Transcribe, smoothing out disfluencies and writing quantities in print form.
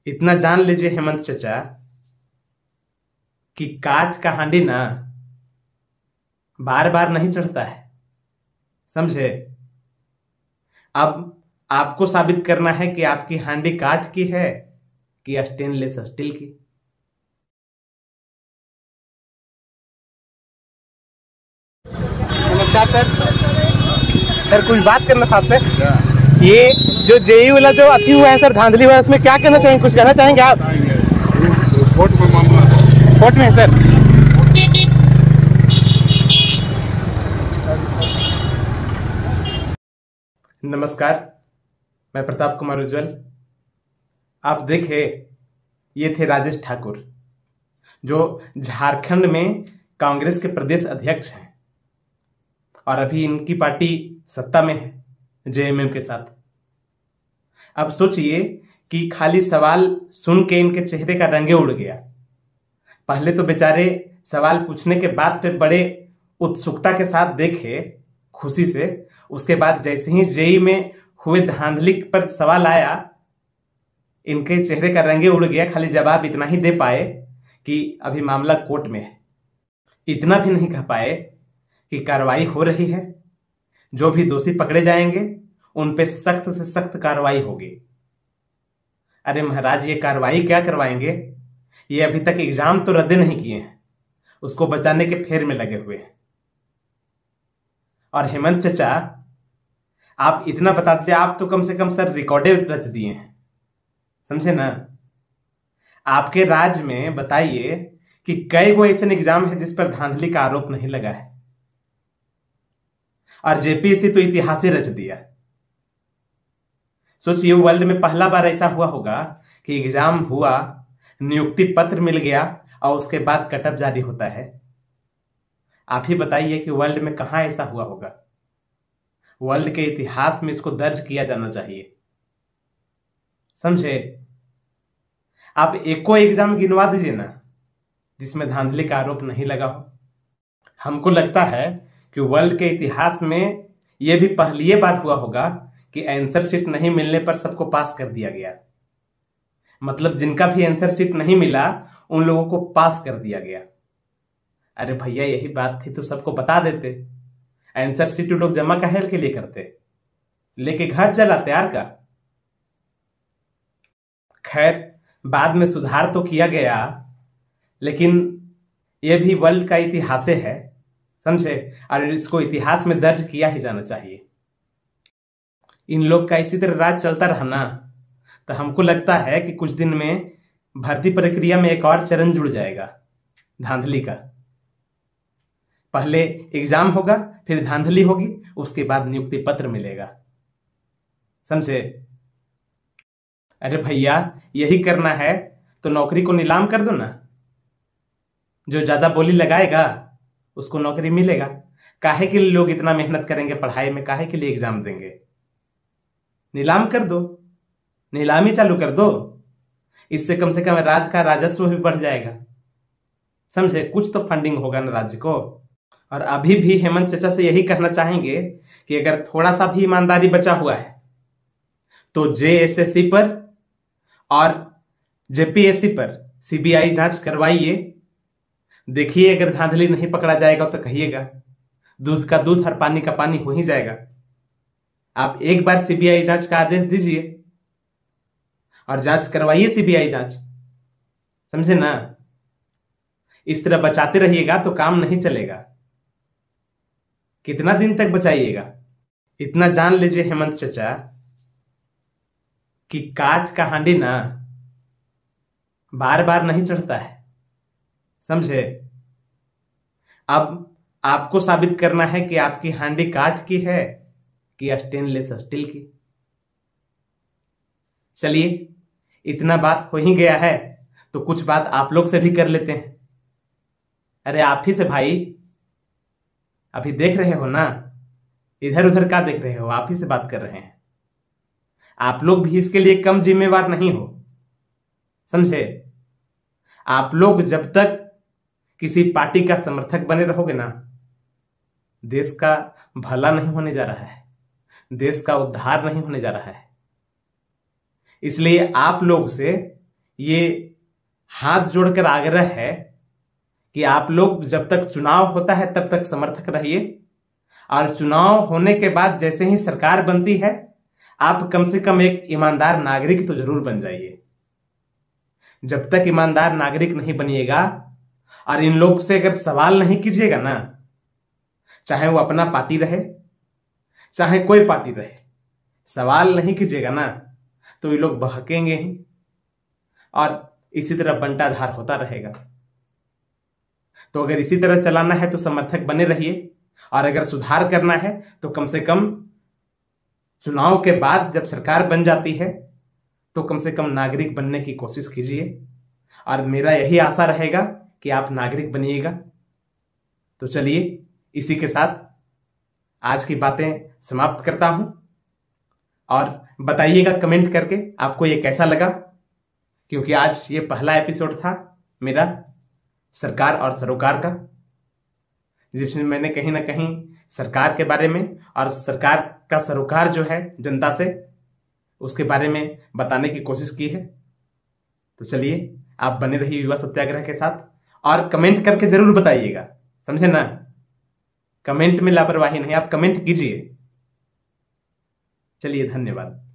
इतना जान लीजिए हेमंत चचा कि काठ का हांडी ना बार बार नहीं चढ़ता है। समझे? अब आपको साबित करना है कि आपकी हांडी काठ की है कि स्टेनलेस स्टील की। नमस्कार सर। सर कुछ बात करना था आपसे। ये जो जेई वाला जो अति हुआ है सर, धांधली हुआ है, उसमें क्या कहना चाहेंगे? कुछ कहना चाहेंगे आप? कोर्ट में मामला है। कोर्ट में है सर। नमस्कार, मैं प्रताप कुमार उज्ज्वल। आप देखे, ये थे राजेश ठाकुर, जो झारखंड में कांग्रेस के प्रदेश अध्यक्ष हैं और अभी इनकी पार्टी सत्ता में है जेएमएम के साथ। अब सोचिए कि खाली सवाल सुन के इनके चेहरे का रंगे उड़ गया। पहले तो बेचारे सवाल पूछने के बाद पे बड़े उत्सुकता के साथ देखे, खुशी से। उसके बाद जैसे ही जेई में हुए धांधली पर सवाल आया, इनके चेहरे का रंगे उड़ गया। खाली जवाब इतना ही दे पाए कि अभी मामला कोर्ट में है। इतना भी नहीं कह पाए कि कार्रवाई हो रही है, जो भी दोषी पकड़े जाएंगे उन पे सख्त से सख्त कार्रवाई होगी। अरे महाराज, ये कार्रवाई क्या करवाएंगे? ये अभी तक एग्जाम तो रद्द नहीं किए हैं, उसको बचाने के फेर में लगे हुए हैं। और हेमंत चचा, आप इतना बता दीजिए, आप तो कम से कम सर रिकॉर्डे रच दिए हैं, समझे ना? आपके राज्य में बताइए कि कई गो ऐसे एग्जाम है जिस पर धांधली का आरोप नहीं लगा है। और जेपीएससी तो इतिहास ही रच दिया। सोचिए, वर्ल्ड में पहला बार ऐसा हुआ होगा कि एग्जाम हुआ, नियुक्ति पत्र मिल गया और उसके बाद कटअप जारी होता है। आप ही बताइए कि वर्ल्ड में कहां ऐसा हुआ होगा? वर्ल्ड के इतिहास में इसको दर्ज किया जाना चाहिए, समझे? आप एको एग्जाम गिनवा दीजिए ना जिसमें धांधली का आरोप नहीं लगा हो। हमको लगता है कि वर्ल्ड के इतिहास में यह भी पहली बार हुआ होगा कि आंसर शीट नहीं मिलने पर सबको पास कर दिया गया। मतलब जिनका भी आंसर शीट नहीं मिला उन लोगों को पास कर दिया गया। अरे भैया, यही बात थी तो सबको बता देते। आंसर शीट लोग जमा काहे के लिए करते? लेके घर चला तैयार का। खैर, बाद में सुधार तो किया गया, लेकिन यह भी वर्ल्ड का इतिहास है, समझे? और इसको इतिहास में दर्ज किया ही जाना चाहिए। इन लोग का इसी तरह राज चलता रहा ना, तो हमको लगता है कि कुछ दिन में भर्ती प्रक्रिया में एक और चरण जुड़ जाएगा धांधली का। पहले एग्जाम होगा, फिर धांधली होगी, उसके बाद नियुक्ति पत्र मिलेगा, समझे? अरे भैया, यही करना है तो नौकरी को नीलाम कर दो ना। जो ज्यादा बोली लगाएगा उसको नौकरी मिलेगा। काहे के लिए लोग इतना मेहनत करेंगे पढ़ाई में? काहे के लिए एग्जाम देंगे? नीलाम कर दो, नीलामी चालू कर दो। इससे कम से कम राज्य का राजस्व भी बढ़ जाएगा, समझे? कुछ तो फंडिंग होगा ना राज्य को। और अभी भी हेमंत चचा से यही कहना चाहेंगे कि अगर थोड़ा सा भी ईमानदारी बचा हुआ है तो जेएसएससी पर और जेपीएससी पर सीबीआई जांच करवाइए। देखिए, अगर धांधली नहीं पकड़ा जाएगा तो कहिएगा दूध का दूध और पानी का पानी हो ही जाएगा। आप एक बार सीबीआई जांच का आदेश दीजिए और जांच करवाइए, सीबीआई जांच, समझे ना? इस तरह बचाते रहिएगा तो काम नहीं चलेगा। कितना दिन तक बचाइएगा? इतना जान लीजिए हेमंत चचा कि काठ का हांडी ना बार बार नहीं चढ़ता है, समझे? अब आपको साबित करना है कि आपकी हांडी काठ की है कि स्टेनलेस स्टील की। चलिए, इतना बात हो ही गया है तो कुछ बात आप लोग से भी कर लेते हैं। अरे आप ही से भाई, अभी देख रहे हो ना, इधर उधर क्या देख रहे हो? आप ही से बात कर रहे हैं। आप लोग भी इसके लिए कम जिम्मेवार नहीं हो, समझे? आप लोग जब तक किसी पार्टी का समर्थक बने रहोगे ना, देश का भला नहीं होने जा रहा है, देश का उद्धार नहीं होने जा रहा है। इसलिए आप लोग से ये हाथ जोड़कर आग्रह है कि आप लोग जब तक चुनाव होता है तब तक समर्थक रहिए, और चुनाव होने के बाद जैसे ही सरकार बनती है आप कम से कम एक ईमानदार नागरिक तो जरूर बन जाइए। जब तक ईमानदार नागरिक नहीं बनिएगा और इन लोग से अगर सवाल नहीं कीजिएगा ना, चाहे वो अपना पार्टी रहे चाहे कोई पार्टी रहे, सवाल नहीं कीजिएगा ना तो ये लोग बहकेंगे ही और इसी तरह बंटाधार होता रहेगा। तो अगर इसी तरह चलाना है तो समर्थक बने रहिए, और अगर सुधार करना है तो कम से कम चुनाव के बाद जब सरकार बन जाती है तो कम से कम नागरिक बनने की कोशिश कीजिए, और मेरा यही आशा रहेगा कि आप नागरिक बनिएगा। तो चलिए इसी के साथ आज की बातें समाप्त करता हूं, और बताइएगा कमेंट करके आपको ये कैसा लगा, क्योंकि आज ये पहला एपिसोड था मेरा सरकार और सरोकार का, जिसमें मैंने कहीं ना कहीं सरकार के बारे में और सरकार का सरोकार जो है जनता से, उसके बारे में बताने की कोशिश की है। तो चलिए आप बने रहिए युवा सत्याग्रह के साथ, और कमेंट करके जरूर बताइएगा, समझे ना। कमेंट में लापरवाही नहीं, आप कमेंट कीजिए। चलिए धन्यवाद।